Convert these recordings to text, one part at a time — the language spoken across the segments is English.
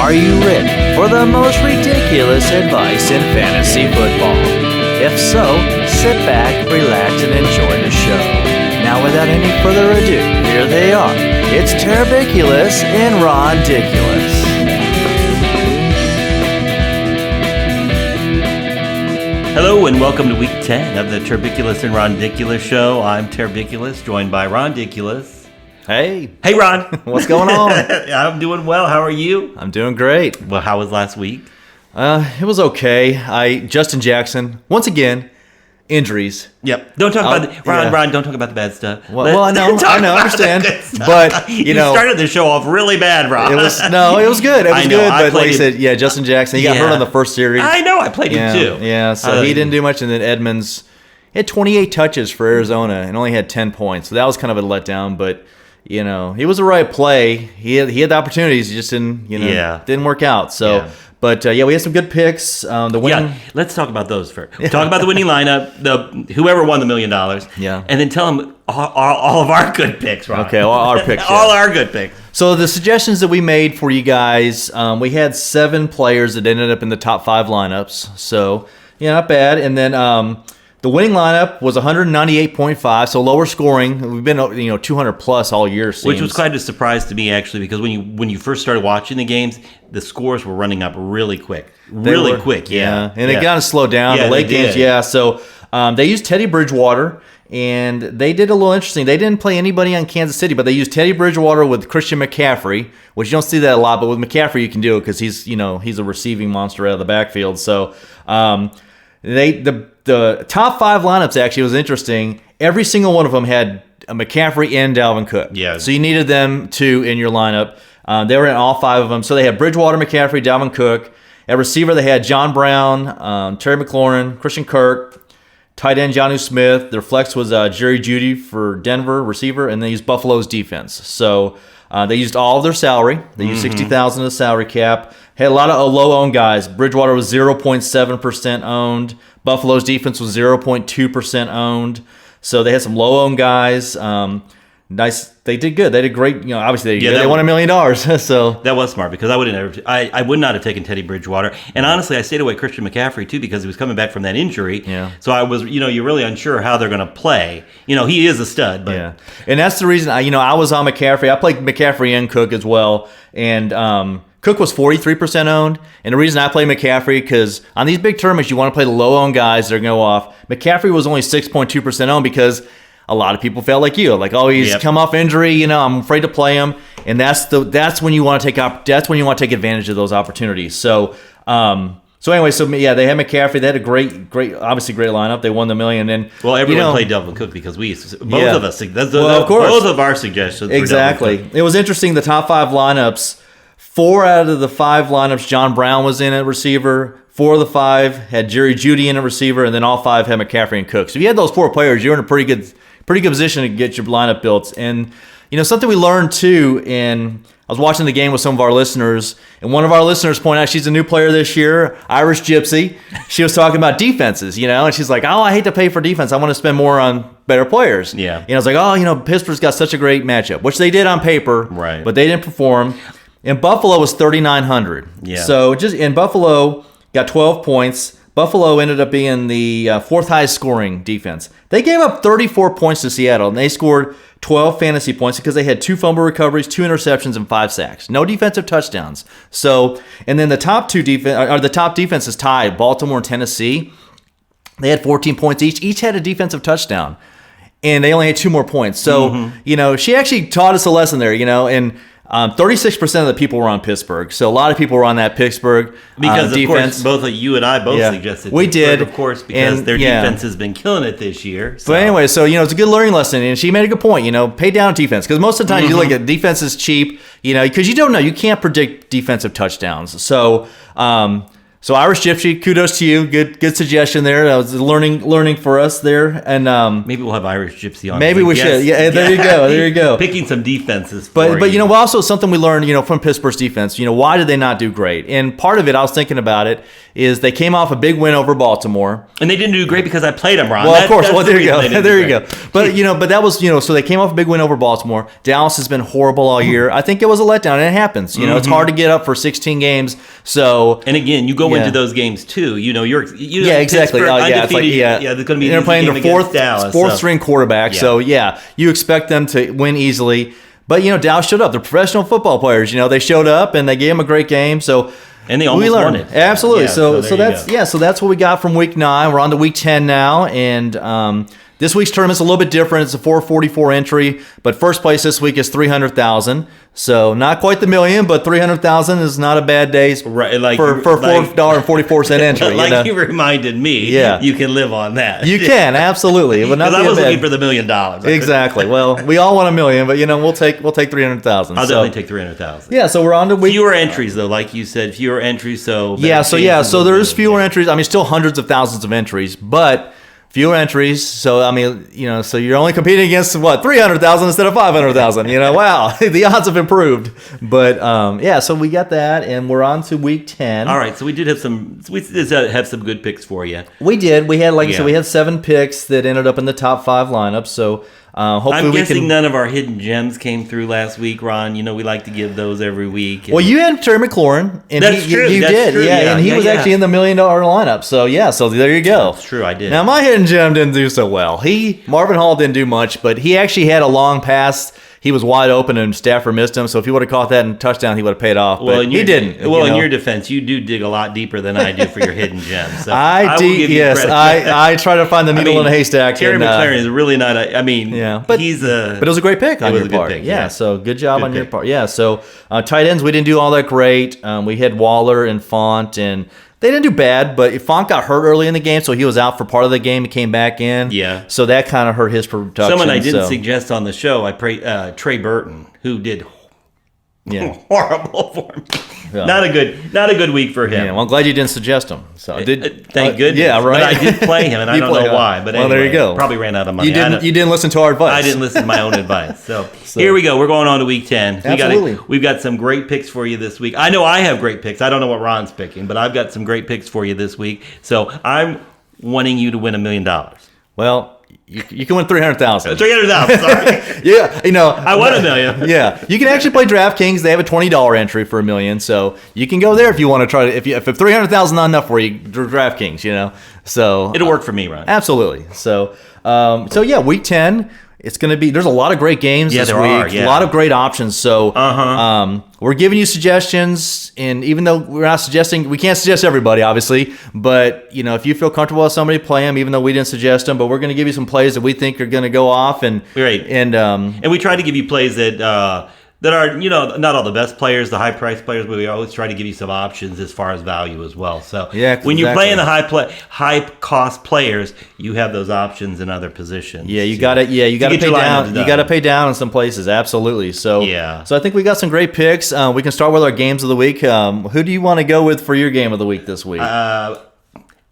Are you ready for the most ridiculous advice in fantasy football? If so, sit back, relax, and enjoy the show. Now, without any further ado, here they are. It's Terrbiculus and Rondiculus. Hello and welcome to week 10 of the Terrbiculus and Rondiculus show. I'm Terrbiculus, joined by Rondiculus. Hey. Hey, Ron. What's going on? I'm doing well. How are you? I'm doing great. Well, how was last week? It was okay. Justin Jackson, once again, injuries. Yep. Don't talk about Ron, don't talk about the bad stuff. Well, I know, I understand. But, you know. You started the show off really bad, Ron. It was good. It was good. But like you said, Justin Jackson, he got hurt on the first series. I know. I played him too. Yeah, so he didn't do much. And then Edmonds had 28 touches for Arizona and only had 10 points. So that was kind of a letdown, but. You know, he was the right play. He had the opportunities. He just didn't work out. So, But we had some good picks. The winning. Yeah, let's talk about those first. Talk about the winning lineup. Whoever won the $1 million. Yeah, and then tell them all of our good picks, Ron. Okay, all our picks. All our good picks. So the suggestions that we made for you guys, we had 7 players that ended up in the top 5 lineups. So not bad. And then. The winning lineup was 198.5, so lower scoring. We've been 200 plus all year. Which was quite a surprise to me actually, because when you first started watching the games, the scores were running up really quick, quick. Yeah, and it kind of slowed down. The late games, So they used Teddy Bridgewater, and they did a little interesting. They didn't play anybody on Kansas City, but they used Teddy Bridgewater with Christian McCaffrey, which you don't see that a lot. But with McCaffrey, you can do it because he's a receiving monster out of the backfield. So The top 5 lineups actually was interesting. Every single one of them had a McCaffrey and Dalvin Cook. Yeah. So you needed them two in your lineup. They were in all 5 of them. So they had Bridgewater, McCaffrey, Dalvin Cook. At receiver, they had John Brown, Terry McLaurin, Christian Kirk, tight end Jonnu Smith. Their flex was Jerry Jeudy for Denver, receiver, and they used Buffalo's defense. So they used all of their salary. They used $60,000 of the salary cap. Had a lot of low-owned guys. Bridgewater was 0.7% owned. Buffalo's defense was 0.2% owned. So they had some low-owned guys. Nice. They did good. They did great. Obviously they won $1 million. So that was smart, because I would not have taken Teddy Bridgewater. And honestly, I stayed away Christian McCaffrey too, because he was coming back from that injury. Yeah. So I was, you're really unsure how they're going to play. He is a stud. But yeah. And that's the reason I was on McCaffrey. I played McCaffrey and Cook as well. And Cook was 43% owned, and the reason I play McCaffrey, because on these big tournaments, you want to play the low-owned guys that are going to go off. McCaffrey was only 6.2% owned because a lot of people felt like you. Like, he's come off injury, I'm afraid to play him. And that's when you want to take advantage of those opportunities. So, they had McCaffrey. They had a great lineup. They won the $1 million. And everyone played Dalvin Cook because both of us. Of course, both of our suggestions. Exactly. It was interesting. The top 5 lineups. 4 out of the 5 lineups, John Brown was in at receiver. 4 of the 5 had Jerry Jeudy in at receiver, and then all 5 had McCaffrey and Cook. So if you had those 4 players, you're in a pretty good position to get your lineup built. And something we learned too, and I was watching the game with some of our listeners, and one of our listeners pointed out she's a new player this year, Irish Gypsy. She was talking about defenses, and she's like, I hate to pay for defense. I want to spend more on better players. Yeah. I was like, Pittsburgh's got such a great matchup, which they did on paper, right? But they didn't perform. And Buffalo was 3,900. Yeah. So Buffalo got 12 points. Buffalo ended up being the 4th highest scoring defense. They gave up 34 points to Seattle, and they scored 12 fantasy points because they had 2 fumble recoveries, 2 interceptions, and 5 sacks. No defensive touchdowns. So, and then the top defenses tied, Baltimore and Tennessee. They had 14 points each. Each had a defensive touchdown, and they only had 2 more points. So, she actually taught us a lesson there, and 36% of the people were on Pittsburgh, so a lot of people were on that Pittsburgh because of defense. Course, both you and I suggested we Pittsburgh, did, of course, because their defense has been killing it this year. So. But anyway, it's a good learning lesson, and she made a good point. Pay down defense, because most of the time you look at defense is cheap, because you don't know, you can't predict defensive touchdowns. So So Irish Gypsy, kudos to you. Good suggestion there. That was learning for us there. And maybe we'll have Irish Gypsy on. Maybe we should. Yeah, there you go. Picking some defenses. But also something we learned, from Pittsburgh's defense. Why did they not do great? And part of it, I was thinking about it, is they came off a big win over Baltimore. And they didn't do great because I played them, Ron. Well, of course. Well, there you go. There you go. But but that was so they came off a big win over Baltimore. Dallas has been horrible all year. I think it was a letdown, and it happens. It's hard to get up for 16 games. So and again, you go into those games too. You're exactly. It's like there's going to be they're playing the fourth string quarterback. Yeah. So you expect them to win easily. But Dallas showed up. They're professional football players. They showed up and they gave them a great game. So and they almost won it. Absolutely. Yeah, so that's what we got from week 9. We're on to week 10 now, and this week's tournament's a little bit different. It's a 444 entry, but first place this week is $300,000. So not quite the million, but $300,000 is not a bad day for $4.44 entry. You reminded me. Yeah. You can live on that. You can, absolutely. Because I was looking for the $1 million. Exactly. Well, we all want $1 million, but we'll take $300,000. I'll definitely take $300,000. Yeah. So we're on to week. Fewer entries though, like you said, fewer entries. So So there's fewer entries. I mean, still hundreds of thousands of entries, but fewer entries. So so you're only competing against 300,000 instead of 500,000. Wow, the odds have improved. But so we got that, and we're on to week 10. All right, so we did have some good picks for you. We did. We had I said, we had 7 picks that ended up in the top 5 lineups. So hopefully I'm guessing none of our hidden gems came through last week, Ron. We like to give those every week. Well, you had Terrbiculus, and that's true. You did, true. And he was actually in the $1 million lineup. So so there you go. That's true. I did. Now my hidden gem didn't do so well. Marvin Hall didn't do much, but he actually had a long pass. He was wide open, and Stafford missed him. So if he would have caught that in touchdown, he would have paid off. But he didn't. Well, in your defense, you do dig a lot deeper than I do for your hidden gems. So I try to find the needle in a haystack. Terry McLaren is really not. But he's but it was a great pick on your part. So good job on your part. Yeah. So tight ends, we didn't do all that great. We had Waller and Font, and they didn't do bad, but Font got hurt early in the game, so he was out for part of the game. He came back in. Yeah. So that kind of hurt his production. Someone I didn't suggest on the show, Trey Burton, who did horrible for me. Yeah. Not a good week for him. Yeah, well, I'm glad you didn't suggest him. So thank goodness. Yeah, right. But I did play him, and I don't know why. But anyway, there you go. Probably ran out of money. You didn't listen to our advice. I didn't listen to my own advice. So here we go. We're going on to week 10. Absolutely. We've got some great picks for you this week. I know I have great picks. I don't know what Ron's picking, but I've got some great picks for you this week. So I'm wanting you to win $1 million. Well, you can win $300,000. $300,000. Sorry. Yeah, I won $1 million. Yeah, you can actually play DraftKings. They have a $20 entry for $1 million, so you can go there if you want to try to. If $300,000 not enough for you, DraftKings. So it'll work for me, Ron. Absolutely. So week 10. It's going to be. There's a lot of great games this week. A lot of great options. So we're giving you suggestions, and even though we're not suggesting, we can't suggest everybody, obviously. But if you feel comfortable with somebody, play them, even though we didn't suggest them. But we're going to give you some plays that we think are going to go off, and we try to give you plays that are, not all the best players, the high-priced players, but we always try to give you some options as far as value as well. So when you're playing the high-cost players, you have those options in other positions. Yeah, you got to pay down. You got to pay down in some places, absolutely. So I think we got some great picks. We can start with our games of the week. Who do you want to go with for your game of the week this week? I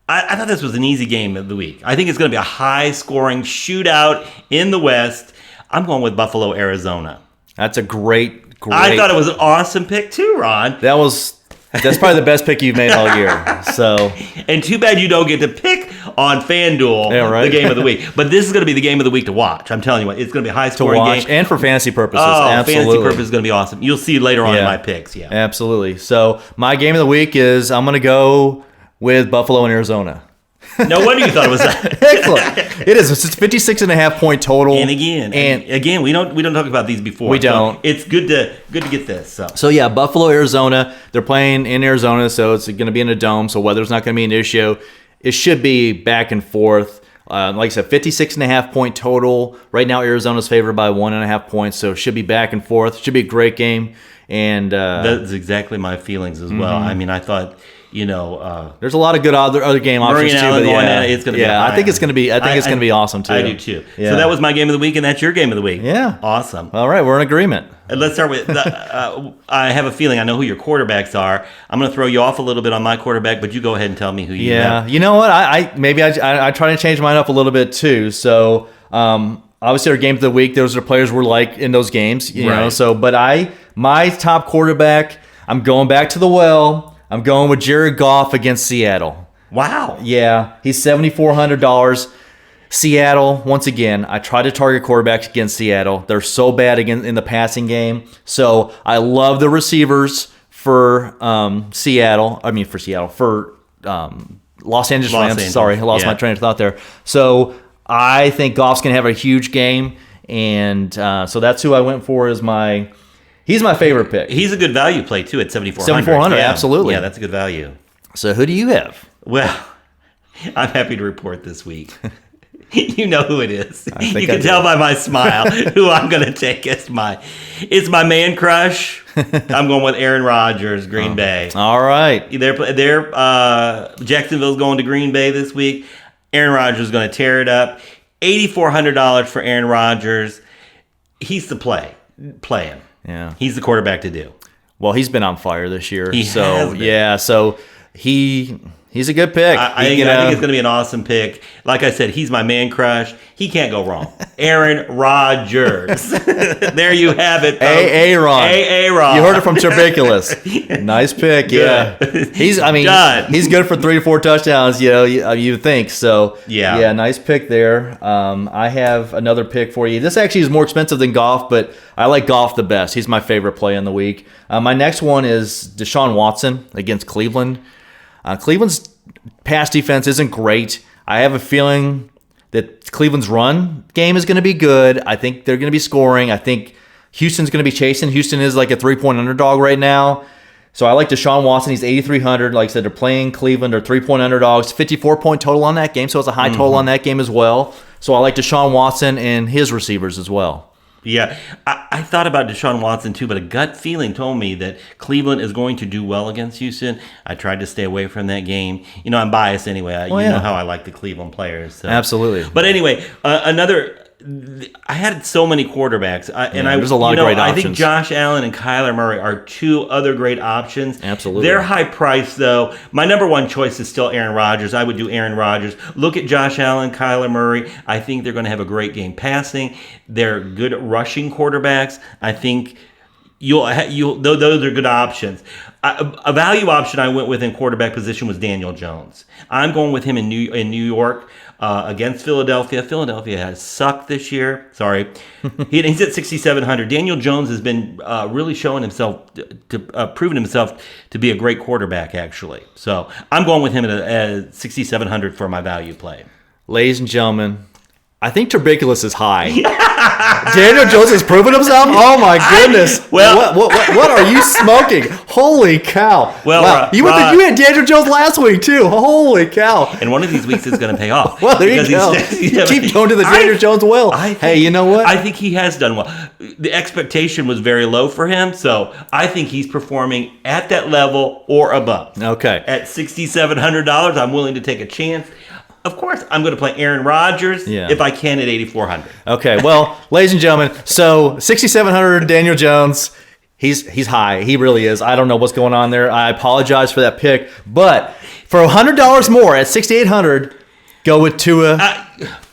thought this was an easy game of the week. I think it's going to be a high-scoring shootout in the West. I'm going with Buffalo, Arizona. That's a great. I thought it was an awesome pick too, Ron. That's probably the best pick you've made all year. So, and too bad you don't get to pick on FanDuel the game of the week. But this is going to be the game of the week to watch. I'm telling you what, it's going to be a high-scoring game. And for fantasy purposes. Oh, absolutely. Fantasy purposes is going to be awesome. You'll see later on in my picks. Yeah, absolutely. So my game of the week is I'm going to go with Buffalo and Arizona. No wonder you thought it was that. Excellent. It is. It's 56.5 point total. And again, we don't talk about these before. We don't. So it's good to get this. So yeah, Buffalo, Arizona. They're playing in Arizona, so it's going to be in a dome. So weather's not going to be an issue. It should be back and forth. Like I said, 56.5 point total. Right now, Arizona's favored by 1.5 points, so it should be back and forth. Should be a great game. And that's exactly my feelings as well. I mean, I thought, there's a lot of good other game options too. But it's going to be. I think it's going to be. I think it's going to be awesome too. I do too. Yeah. So that was my game of the week, and that's your game of the week. Yeah, awesome. All right, we're in agreement. Let's start with. I have a feeling I know who your quarterbacks are. I'm going to throw you off a little bit on my quarterback, but you go ahead and tell me who you have. Yeah, you know what? I try to change mine up a little bit too. So obviously our game of the week, those are players we're like in those games. You know. So, but my top quarterback, I'm going back to the well. I'm going with Jared Goff against Seattle. Wow. Yeah, he's $7,400. Seattle, once again, I try to target quarterbacks against Seattle. They're so bad in the passing game. So I love the receivers for Seattle. For Los Angeles Rams. Sorry, I lost my train of thought there. So I think Goff's going to have a huge game. And so that's who I went for as my... He's my favorite pick. He's a good value play, too, at $7,400. $7,400, absolutely. Yeah, that's a good value. So who do you have? Well, I'm happy to report this week. You know who it is. You can tell by my smile who I'm going to take as it's my man crush. I'm going with Aaron Rodgers, Green Bay. All right. Jacksonville's going to Green Bay this week. Aaron Rodgers is going to tear it up. $8,400 for Aaron Rodgers. He's the play him. Yeah, he's the quarterback to do. Well, he's been on fire this year. He has been. Yeah, so he's a good pick. I think it's going to be an awesome pick. Like I said, he's my man crush. He can't go wrong. Aaron Rodgers. There you have it, folks. Aaron. You heard it from Terrbiculus. Nice pick. Yeah, he's good for 3 to 4 touchdowns. You would think so. Yeah, nice pick there. I have another pick for you. This actually is more expensive than Goff, but I like Goff the best. He's my favorite play in the week. My next one is Deshaun Watson against Cleveland. Cleveland's pass defense isn't great. I have a feeling that Cleveland's run game is going to be good. I think they're going to be scoring. I think Houston's going to be chasing. Houston is like a 3-point underdog right now. So I like Deshaun Watson. He's $8,300. Like I said, they're playing Cleveland. They're 3-point underdogs. 54-point total on that game, so it's a high total on that game as well. So I like Deshaun Watson and his receivers as well. Yeah, I thought about Deshaun Watson too, but a gut feeling told me that Cleveland is going to do well against Houston. I tried to stay away from that game. I'm biased anyway. You know how I like the Cleveland players. So. Absolutely. But anyway, I had so many quarterbacks, there's a lot of great options. I think Josh Allen and Kyler Murray are 2 other great options. Absolutely. They're high priced, though. My number one choice is still Aaron Rodgers. I would do Aaron Rodgers. Look at Josh Allen, Kyler Murray. I think they're going to have a great game passing. They're good rushing quarterbacks. I think those are good options. A value option I went with in quarterback position was Daniel Jones. I'm going with him in New York. Against Philadelphia. Philadelphia has sucked this year. Sorry. He's at 6,700. Daniel Jones has been really showing himself, proven himself to be a great quarterback, actually. So I'm going with him at 6,700 for my value play. Ladies and gentlemen, I think Terrbiculus is high. Daniel Jones has proven himself? Oh my goodness. What are you smoking? Holy cow. Well, wow. You had Daniel Jones last week too. Holy cow. And one of these weeks is going to pay off. Well, there you go. Keep going to the Daniel Jones well. Hey, you know what? I think he has done well. The expectation was very low for him, so I think he's performing at that level or above. Okay. At $6,700, I'm willing to take a chance. Of course, I'm going to play Aaron Rodgers if I can at 8,400. Okay, well, ladies and gentlemen, so 6,700 Daniel Jones, he's high. He really is. I don't know what's going on there. I apologize for that pick, but for $100 more at 6,800, go with Tua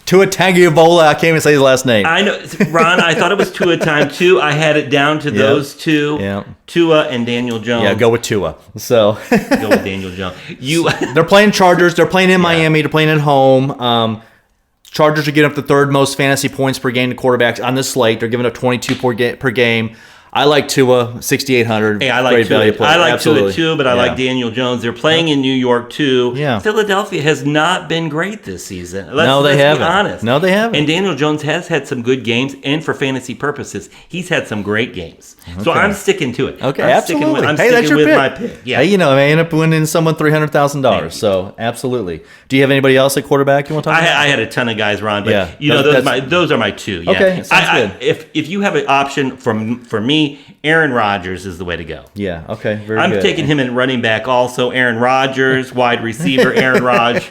Tagovailoa. I can't even say his last name. I know, Ron. I thought it was Tua time too. I had it down to those two. Yeah. Tua and Daniel Jones. Yeah, go with Tua. So go with Daniel Jones. They're playing Chargers. They're playing in Miami. They're playing at home. Chargers are getting up the 3rd most fantasy points per game to quarterbacks on the slate. They're giving up 22 per game. I like Tua, 6,800. Hey, I like Tua. I like Tua too, but I like Daniel Jones. They're playing in New York too. Yeah. Philadelphia has not been great this season. Let's be honest. No, they haven't. And Daniel Jones has had some good games, and for fantasy purposes, he's had some great games. Okay. So I'm sticking to it. Okay, absolutely. I'm sticking with my pick. Yeah. Hey, I end up winning someone $300,000. So absolutely. Do you have anybody else at quarterback you want to talk about? I had a ton of guys, Ron, but those are my 2. Yeah. Okay, sounds good. If you have an option for me me, Aaron Rodgers is the way to go. Yeah, okay, very I'm good. taking him in running back also. Aaron Rodgers, wide receiver, Aaron Rodgers.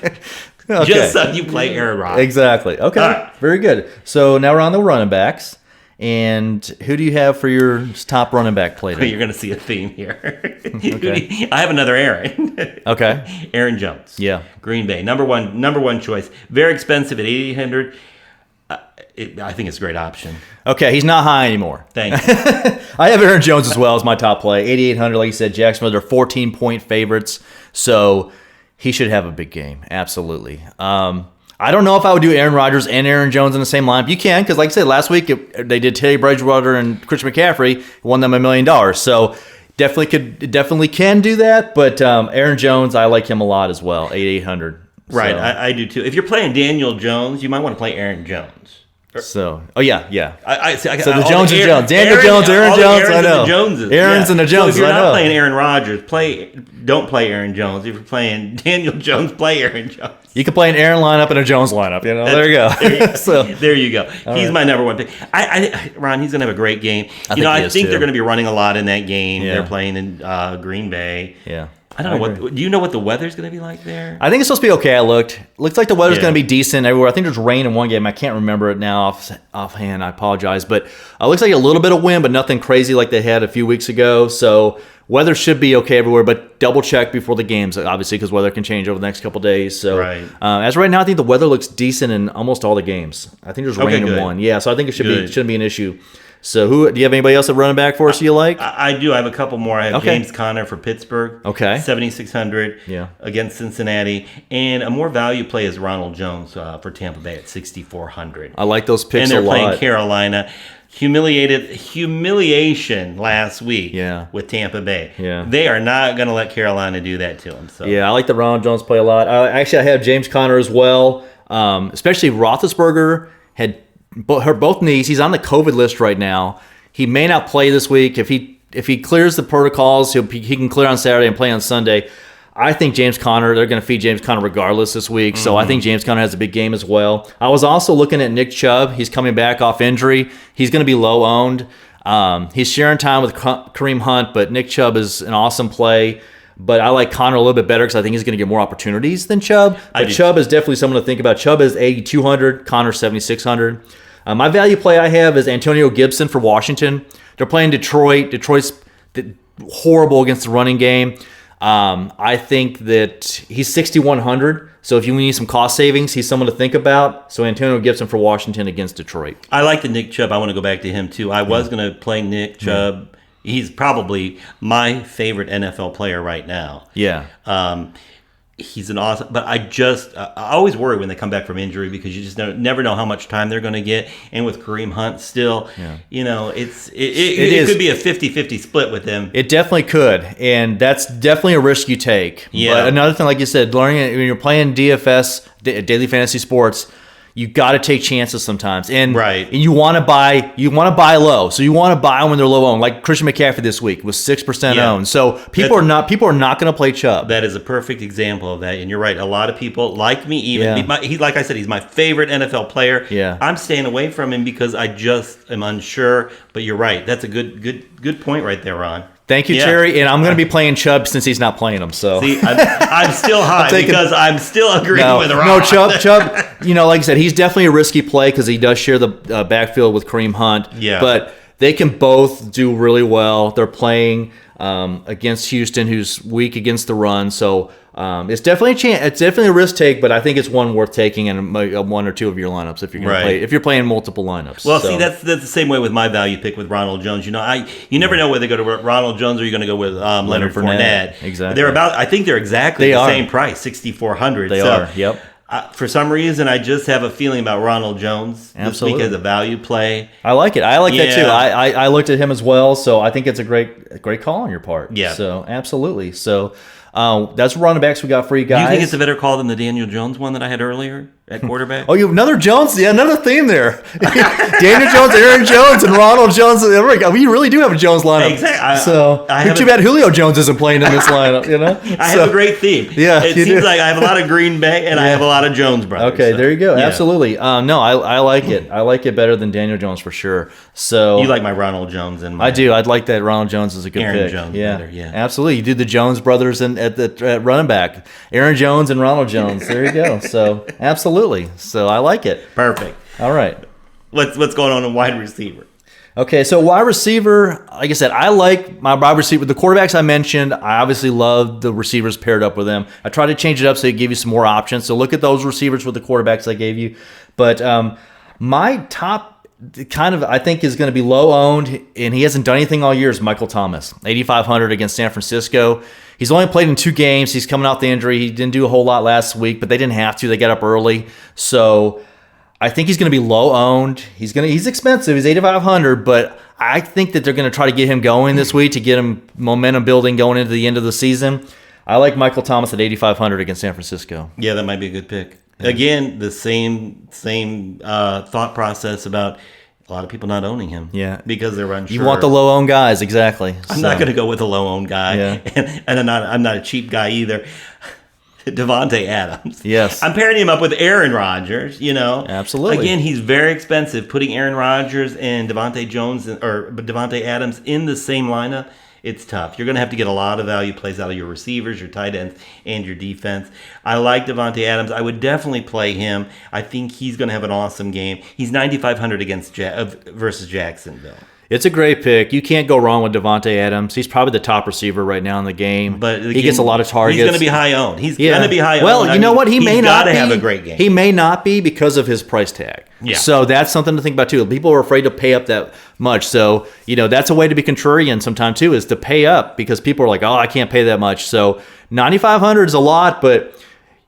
Okay. Just so you play Aaron Rodgers. Exactly. Okay, right. Very good. So now we're on the running backs. And who do you have for your top running back play today? You're going to see a theme here. Okay. I have another Aaron. Okay. Aaron Jones. Yeah. Green Bay, number one choice. Very expensive at $8,800. I think it's a great option. Okay, he's not high anymore. Thank you. I have Aaron Jones as well as my top play. 8,800, like you said, Jacksonville, they're 14-point favorites. So he should have a big game. Absolutely. I don't know if I would do Aaron Rodgers and Aaron Jones in the same lineup. You can, because like I said, last week they did Teddy Bridgewater and Christian McCaffrey, won them $1 million. So definitely can do that. But Aaron Jones, I like him a lot as well, 8,800. Right, so. I do too. If you're playing Daniel Jones, you might want to play Aaron Jones. So, yeah. So the Jones and Jones. Daniel Jones, Aaron Jones, I know. Aaron's and the Joneses, so if you're not playing Aaron Rodgers, don't play Aaron Jones. If you're playing Daniel Jones, play Aaron Jones. You can play an Aaron lineup and a Jones lineup. There you go. There you go. He's my number one pick. Ron, he's going to have a great game. I think they're going to be running a lot in that game. Yeah. They're playing in Green Bay. Yeah. I don't know do you know what the weather's going to be like there? I think it's supposed to be okay. Looks like the weather's going to be decent everywhere. I think there's rain in one game. I can't remember it now offhand. I apologize, but it looks like a little bit of wind, but nothing crazy like they had a few weeks ago. So weather should be okay everywhere, but double check before the games, obviously, because weather can change over the next couple of days. So as of right now, I think the weather looks decent in almost all the games. I think there's rain in one. Yeah, so I think it shouldn't be an issue. So do you have anybody else at running back for us you like? I do. I have a couple more. I have James Conner for Pittsburgh. Okay. 7,600 against Cincinnati. And a more value play is Ronald Jones for Tampa Bay at 6,400. I like those picks a lot. And they're playing Carolina. Humiliation last week with Tampa Bay. Yeah. They are not going to let Carolina do that to them. So. Yeah, I like the Ronald Jones play a lot. I have James Conner as well, especially Roethlisberger had both knees. He's on the COVID list right now. He may not play this week. If he clears the protocols, he can clear on Saturday and play on Sunday. I think James Conner, they're going to feed James Conner regardless this week. So I think James Conner has a big game as well. I was also looking at Nick Chubb. He's coming back off injury. He's going to be low owned. He's sharing time with Kareem Hunt, but Nick Chubb is an awesome play. But I like Conner a little bit better because I think he's going to get more opportunities than Chubb. But Chubb is definitely someone to think about. Chubb is 8,200, Conner 7,600. My value play I have is Antonio Gibson for Washington. They're playing Detroit. Detroit's horrible against the running game. I think that he's 6,100. So if you need some cost savings, he's someone to think about. So Antonio Gibson for Washington against Detroit. I like the Nick Chubb. I want to go back to him too. I was going to play Nick Chubb. He's probably my favorite NFL player right now. Yeah. He's an awesome, but I always worry when they come back from injury because you just never know how much time they're going to get. And with Kareem Hunt still, it could be a 50-50 split with him. It definitely could, and that's definitely a risk you take. Yeah. But another thing, like you said, learning when you're playing DFS, daily fantasy sports, you got to take chances sometimes, and you want to buy low. So you want to buy when they're low owned, like Christian McCaffrey this week was 6% owned. So people are not going to play Chubb. That is a perfect example of that, and you're right. A lot of people like me. He's like I said, he's my favorite NFL player. Yeah. I'm staying away from him because I just am unsure. But you're right. That's a good point right there, Ron. Thank you, Terry. And I'm going to be playing Chubb since he's not playing him. So see, I'm still high because I'm still agreeing with Ron. No, Chubb. Like I said, he's definitely a risky play because he does share the backfield with Kareem Hunt. Yeah. But they can both do really well. They're playing against Houston, who's weak against the run. So it's definitely a chance. It's definitely a risk take, but I think it's one worth taking in one or two of your lineups if you're going to play. If you're playing multiple lineups. Well, see, that's the same way with my value pick with Ronald Jones. You never know whether they go to Ronald Jones or you're going to go with Leonard Fournette. Exactly. I think they're exactly the same price, 6,400. They are. Yep. For some reason, I just have a feeling about Ronald Jones this week as a value play. I like it. I like that too. I looked at him as well, so I think it's a great call on your part. Yeah. So absolutely. So that's running backs we got for you guys. Do you think it's a better call than the Daniel Jones one that I had earlier? at quarterback. Oh, you have another Jones? Yeah, another theme there. Daniel Jones, Aaron Jones, and Ronald Jones. We really do have a Jones lineup. Exactly. Too bad Julio Jones isn't playing in this lineup, I have a great theme. Yeah, it seems like I have a lot of Green Bay and I have a lot of Jones brothers. Okay, there you go. Yeah. Absolutely. No, I like it. I like it better than Daniel Jones for sure. So you like my Ronald Jones and my I do. I'd like that. Ronald Jones is a good Aaron pick. Jones better, yeah. Absolutely. You do the Jones brothers at running back. Aaron Jones and Ronald Jones. There you go. So absolutely. So I like it. Perfect. All right. What's going on in wide receiver? Okay, so wide receiver, like I said, I like my wide receiver. The quarterbacks I mentioned, I obviously love the receivers paired up with them. I try to change it up so it give you some more options. So look at those receivers with the quarterbacks I gave you. But my top I think is going to be low owned, and he hasn't done anything all year, is Michael Thomas. 8,500 against San Francisco. He's only played in 2 games. He's coming off the injury. He didn't do a whole lot last week, but they didn't have to. They got up early. So I think he's going to be low owned. He's expensive. He's 8,500, but I think that they're going to try to get him going this week to get him momentum building going into the end of the season. I like Michael Thomas at 8,500 against San Francisco. Yeah, that might be a good pick. Yeah. Again, the same thought process about a lot of people not owning him. Yeah, because they're unsure. You want the low owned guys, exactly. I'm not going to go with a low owned guy, and I'm not a cheap guy either. Davante Adams. Yes. I'm pairing him up with Aaron Rodgers, Absolutely. Again, he's very expensive. Putting Aaron Rodgers and Davante Adams in the same lineup, it's tough. You're going to have to get a lot of value plays out of your receivers, your tight ends, and your defense. I like Davante Adams. I would definitely play him. I think he's going to have an awesome game. He's 9,500 versus Jacksonville. It's a great pick. You can't go wrong with Davante Adams. He's probably the top receiver right now in the game. But he gets a lot of targets. He's going to be high owned. He's going to be high owned. Well, you know what? He may not be. He's got to have a great game. He may not be because of his price tag. Yeah. So that's something to think about too. People are afraid to pay up that much. So, that's a way to be contrarian sometimes too, is to pay up because people are like, oh, I can't pay that much. So 9,500 is a lot, but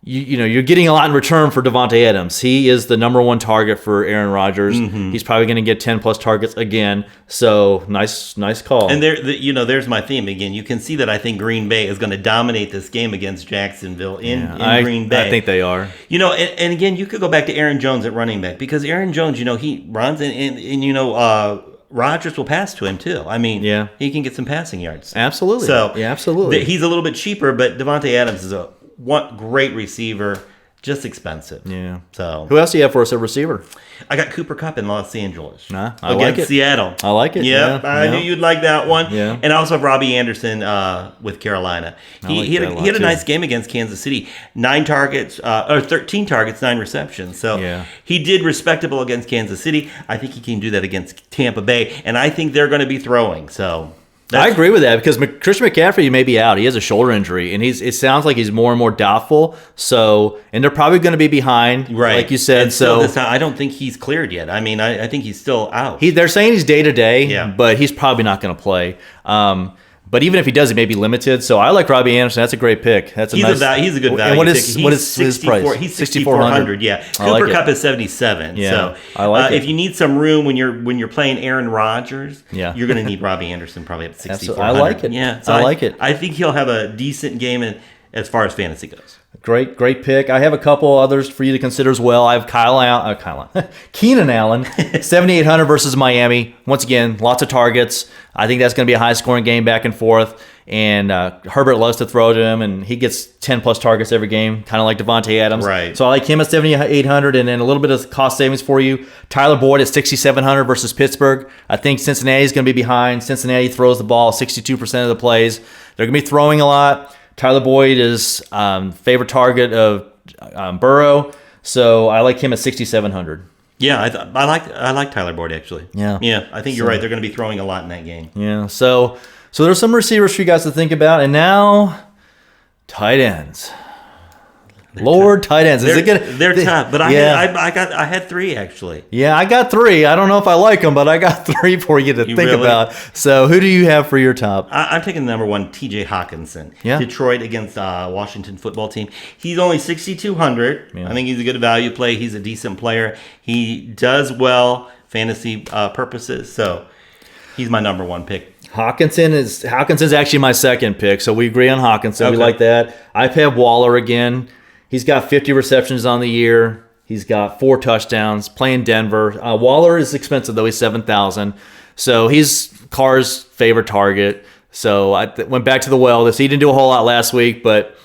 you're getting a lot in return for Davante Adams. He is the number 1 target for Aaron Rodgers. Mm-hmm. He's probably going to get 10 plus targets again. So nice call. And there's my theme again. You can see that I think Green Bay is going to dominate this game against Jacksonville in Green Bay. I think they are. And again, you could go back to Aaron Jones at running back because Aaron Jones, he runs and Rodgers will pass to him too. I mean, he can get some passing yards. Absolutely. So absolutely. He's a little bit cheaper, but Davante Adams is one great receiver, just expensive. Yeah. So who else do you have for us at receiver? I got Cooper Kupp in Los Angeles. I against like it. Seattle. I like it. Yep, I knew you'd like that one. Yeah. And I also have Robby Anderson with Carolina. He had a nice game against Kansas City. 13 targets, 9 receptions. So he did respectable against Kansas City. I think he can do that against Tampa Bay, and I think they're going to be throwing. So I agree with that because Christian McCaffrey may be out. He has a shoulder injury, and it sounds like he's more and more doubtful. So, and they're probably going to be behind, right? Like you said. And I don't think he's cleared yet. I mean, I think he's still out. They're saying he's day to day, but he's probably not going to play. But even if he does, he may be limited. So I like Robby Anderson. That's a great pick. He's a good value. And what is his price? He's 6,400. Yeah, Cooper Kupp is 77. Yeah, so I like it. If you need some room when you're playing Aaron Rodgers, you're going to need Robby Anderson probably at 6,400. I like it. Yeah, so I like it. I think he'll have a decent game as far as fantasy goes. Great pick. I have a couple others for you to consider as well. I have Keenan Allen, 7,800 versus Miami. Once again, lots of targets. I think that's going to be a high-scoring game back and forth. And Herbert loves to throw to him, and he gets 10-plus targets every game, kind of like Davante Adams. Right. So I like him at 7,800, and then a little bit of cost savings for you. Tyler Boyd at 6,700 versus Pittsburgh. I think Cincinnati's going to be behind. Cincinnati throws the ball 62% of the plays. They're going to be throwing a lot. Tyler Boyd is favorite target of Burrow, so I like him at 6,700. Yeah, I like Tyler Boyd actually. Yeah, I think you're right. They're going to be throwing a lot in that game. Yeah, so there's some receivers for you guys to think about, and now tight ends. Tight ends. They're tough, but I had 3 actually. Yeah, I got 3. I don't know if I like them, but I got 3 for you to think about. So who do you have for your top? I'm taking the number 1, TJ Hockenson. Yeah. Detroit against Washington football team. He's only 6,200. Yeah. I think he's a good value play. He's a decent player. He does well fantasy purposes, so he's my number 1 pick. Hawkinson's actually my second pick, so we agree on Hockenson. Okay. We like that. I have Waller again. He's got 50 receptions on the year. He's got 4 touchdowns, playing Denver. Waller is expensive, though. He's $7,000. So he's Carr's favorite target. So I went back to the well. He didn't do a whole lot last week, but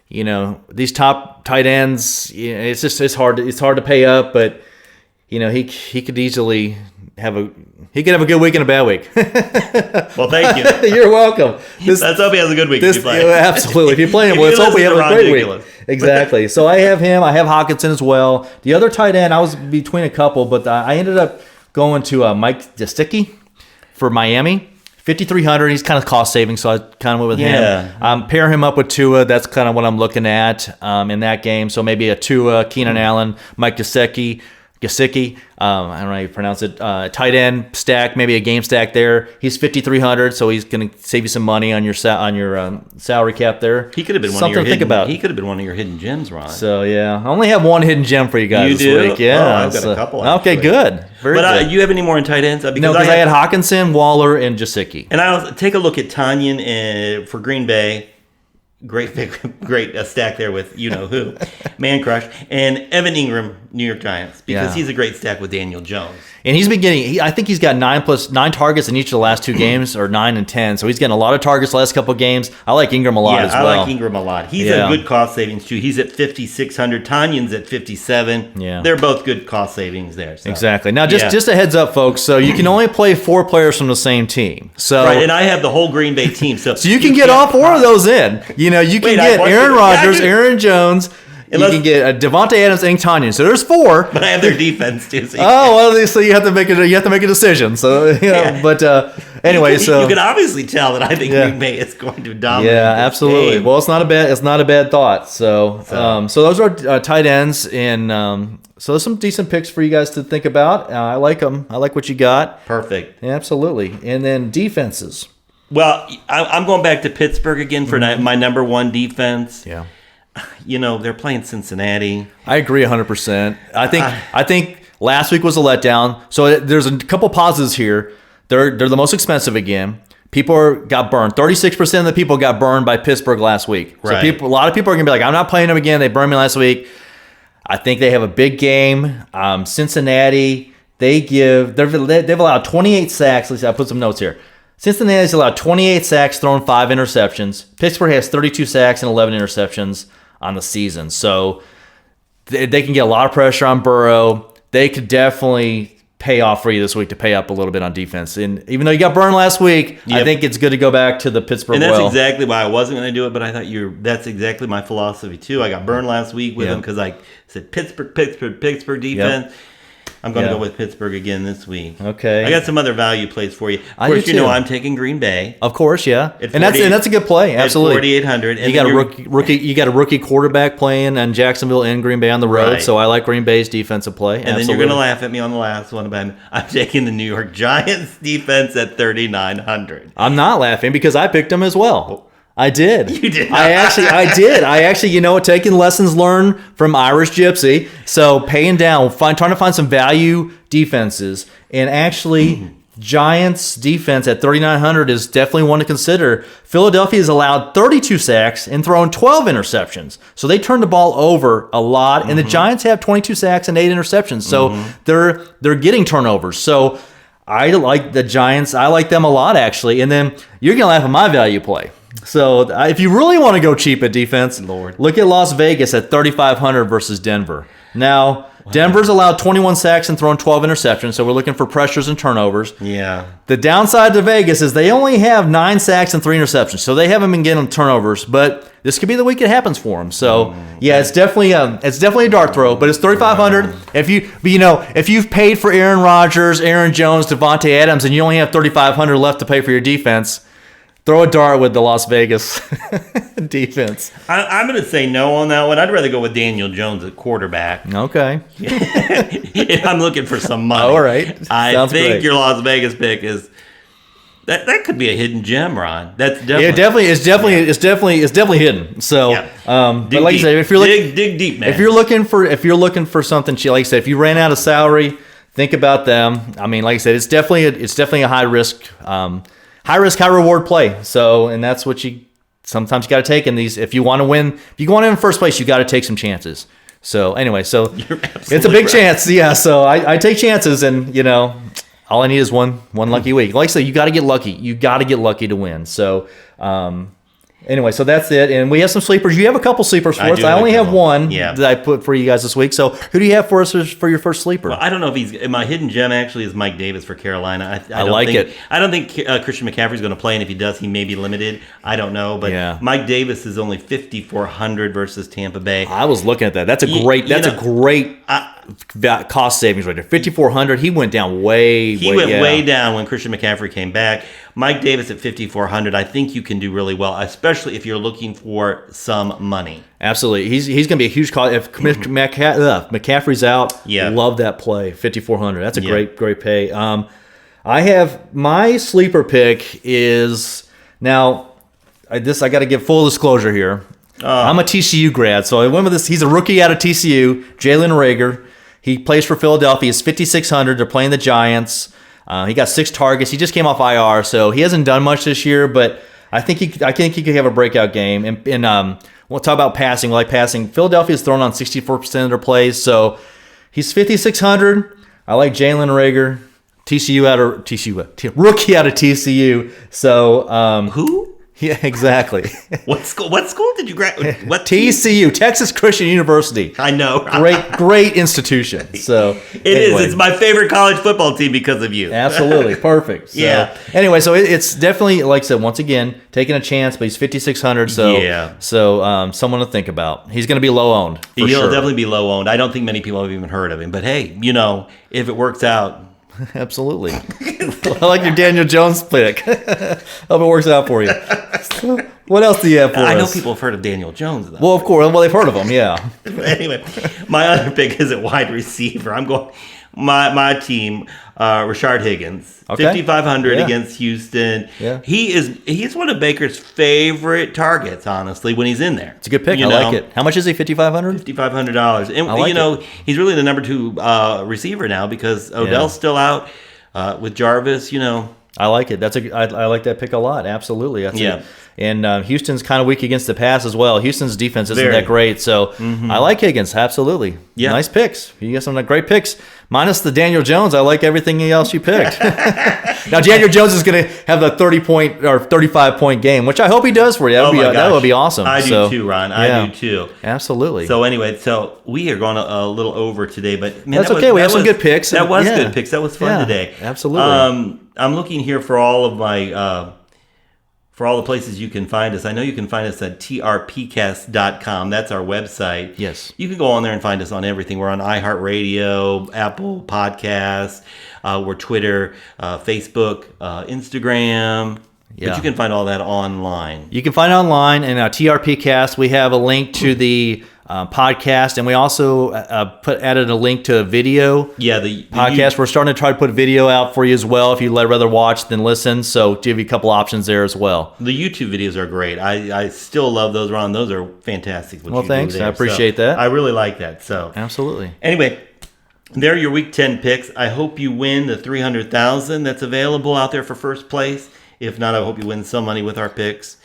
these top tight ends, it's hard to pay up. But he could easily have a good week and a bad week. Well, thank you. You're welcome. Let's hope he has a good week. Absolutely. If you play him, let's hope he has a great week. Exactly. So I have him. I have Hockenson as well. The other tight end, I was between a couple, but I ended up going to Mike Gesicki for Miami. 5,300. He's kind of cost saving, so I kind of went with him. Pair him up with Tua. That's kind of what I'm looking at in that game. So maybe a Tua, Keenan Allen, Mike Gesicki. I don't know how you pronounce it. Tight end stack, maybe a game stack there. He's 5,300, so he's going to save you some money on your salary cap there. He could have been something to think about. He could have been one of your hidden gems, Ron. So yeah, I only have one hidden gem for you guys this week. Yeah, I've got a couple. Okay, good. Very good. You have any more in tight ends? Because I had Hockenson, Waller, and Gesicki. And I'll take a look at Tanyan for Green Bay. Great stack there with who, Man Crush, and Evan Ingram, New York Giants, because he's a great stack with Daniel Jones. And he's been getting, I think he's got 9 targets in each of the last 2 games, or 9 and 10. So he's getting a lot of targets the last couple of games. I like Ingram a lot as well. I like Ingram a lot. He's a good cost savings too. He's at 5,600. Tanyan's at 57. Yeah, they're both good cost savings there. So. Exactly. Now, just a heads up, folks. So you can only play 4 players from the same team. So right, and I have the whole Green Bay team. So you can get all 4 of those in. You can get Aaron Rodgers, Aaron Jones. You can get Davante Adams and Tanyan. So there's 4. But I have their defense too. So so you have to make a decision. So but anyway, you can obviously tell that I think Green Bay is going to dominate. Yeah, absolutely. Game. Well, it's not a bad thought. So those are tight ends, and so there's some decent picks for you guys to think about. I like them. I like what you got. Perfect. Yeah, absolutely. And then defenses. Well, I'm going back to Pittsburgh again for my number 1 defense. Yeah. They're playing Cincinnati. I agree 100%. I think last week was a letdown. So there's a couple positives here. They're the most expensive again. People got burned. 36% of the people got burned by Pittsburgh last week. Right. So a lot of people are going to be like, I'm not playing them again. They burned me last week. I think they have a big game. Cincinnati, they've allowed 28 sacks. Let's see, I put some notes here. Cincinnati's allowed 28 sacks, thrown 5 interceptions. Pittsburgh has 32 sacks and 11 interceptions on the season. So they can get a lot of pressure on Burrow. They could definitely pay off for you this week to pay up a little bit on defense. And even though you got burned last week, I think it's good to go back to the Pittsburgh well. And that's exactly why I wasn't going to do it, but I thought that's exactly my philosophy too. I got burned last week with them because I said Pittsburgh defense. Yep. I'm going to go with Pittsburgh again this week. Okay. I got some other value plays for you. Of course, I'm taking Green Bay. Of course, yeah. And that's a good play. Absolutely. At 4,800. You got you got a rookie quarterback playing in Jacksonville and Green Bay on the road. Right. So I like Green Bay's defensive play. And then you're going to laugh at me on the last one, but I'm taking the New York Giants defense at 3,900. I'm not laughing because I picked them as well. I did. You did. I did. Taking lessons learned from Irish Gypsy. So paying down, trying to find some value defenses. And actually, Giants defense at 3,900 is definitely one to consider. Philadelphia has allowed 32 sacks and thrown 12 interceptions. So they turn the ball over a lot. And the Giants have 22 sacks and 8 interceptions. So they're getting turnovers. So I like the Giants. I like them a lot, actually. And then you're going to laugh at my value play. So if you really want to go cheap at defense, look at Las Vegas at 3,500 versus Denver. Now, Denver's allowed 21 sacks and thrown 12 interceptions, so we're looking for pressures and turnovers. Yeah. The downside to Vegas is they only have 9 sacks and 3 interceptions, so they haven't been getting turnovers, but this could be the week it happens for them. So, it's definitely a dart throw, but it's 3,500. If you've paid for Aaron Rodgers, Aaron Jones, Davante Adams, and you only have 3,500 left to pay for your defense, throw a dart with the Las Vegas defense. I'm going to say no on that one. I'd rather go with Daniel Jones at quarterback. Okay. If I'm looking for some money. All right. I think great. Your Las Vegas pick is that could be a hidden gem, Ron. That's definitely it's definitely hidden. So, but like I said, if you're dig deep, man. If you're looking for something, like I said, if you ran out of salary, think about them. I mean, like I said, it's definitely a high risk, high reward play. So, and that's what sometimes you got to take in these. If you want to win in first place, you got to take some chances. So anyway, it's a big chance. Yeah, so I take chances, and all I need is one lucky week. Like I said, you got to get lucky. You got to get lucky to win. So anyway, so that's it. And we have some sleepers. You have a couple sleepers for us. I only have one that I put for you guys this week. So who do you have for us for your first sleeper? Well, I don't know if my hidden gem actually is Mike Davis for Carolina. I like it. I don't think Christian McCaffrey's going to play, and if he does, he may be limited. I don't know, but Mike Davis is only 5,400 versus Tampa Bay. I was looking at that. That's a great. Cost savings right there. 5,400. He went down way down when Christian McCaffrey came back. Mike Davis at 5,400. I think you can do really well, especially if you're looking for some money. Absolutely. He's going to be a huge cost. If McCaffrey's out, love that play. 5,400. That's a great pay. I have my sleeper pick is now. I got to give full disclosure here. I'm a TCU grad, so I went with this. He's a rookie out of TCU, Jalen Reagor. He plays for Philadelphia. He's 5,600. They're playing the Giants. He got 6 targets. He just came off IR, so he hasn't done much this year. But I think he could have a breakout game. And we'll talk about passing. Like passing, Philadelphia's thrown on 64% of their plays, so he's 5,600. I like Jalen Reagor, rookie out of TCU. So who? Yeah, exactly. What school did you graduate? What TCU, Texas Christian University. I know. Great institution. So it is. It's my favorite college football team because of you. Absolutely. Perfect. So, anyway, so it's definitely, like I said, once again, taking a chance, but he's 5,600. So someone to think about. He's going to be low owned. He'll definitely be low owned. I don't think many people have even heard of him. But hey, if it works out. Absolutely. I like your Daniel Jones pick. Hope it works out for you. What else do you have for us? I know people have heard of Daniel Jones, though. Well, of course. Well, they've heard of him, yeah. Anyway, my other pick is at wide receiver. I'm going my team, Rashaad Higgins, 5,500 against Houston. Yeah. He's one of Baker's favorite targets, honestly, when he's in there. It's a good pick. I like it. How much is he? $5,500? $5,500. And he's really the number 2 receiver now because Odell's still out with Jarvis. I like it. I like that pick a lot. Absolutely. And Houston's kind of weak against the pass as well. Houston's defense isn't that great, so I like Higgins. Absolutely. Yeah. Nice picks. You got some great picks. Minus the Daniel Jones, I like everything else you picked. Now Daniel Jones is going to have the 30-point or 35-point game, which I hope he does for you. That would be awesome. I do too, Ron. I do too. Absolutely. So anyway, we are going a little over today, but man, that's okay. We have some good picks. That was good picks. That was fun today. Absolutely. I'm looking here for all of my for all the places you can find us. I know you can find us at trpcast.com. That's our website. Yes. You can go on there and find us on everything. We're on iHeartRadio, Apple Podcasts, we're Twitter, Facebook, Instagram. Yeah. But you can find all that online. You can find it online in TRPcast. We have a link to the podcast, and we also added a link to a video podcast. We're starting to try to put video out for you as well if you'd rather watch than listen, so give you a couple options there as well. The YouTube videos are great. I still love those, Ron. Those are fantastic. Well, thanks. I appreciate that. I really like that. So absolutely. Anyway, there are your Week 10 picks. I hope you win the $300,000 that's available out there for first place. If not, I hope you win some money with our picks.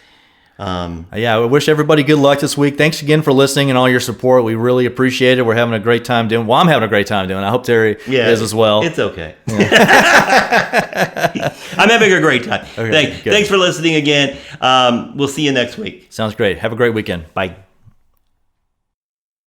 I wish everybody good luck this week. Thanks again for listening and all your support. We really appreciate it. We're having a great time doing. Well, I'm having a great time doing. I hope Terry is as well. It's okay. Yeah. I'm having a great time. Okay, thanks for listening again. We'll see you next week. Sounds great. Have a great weekend. Bye.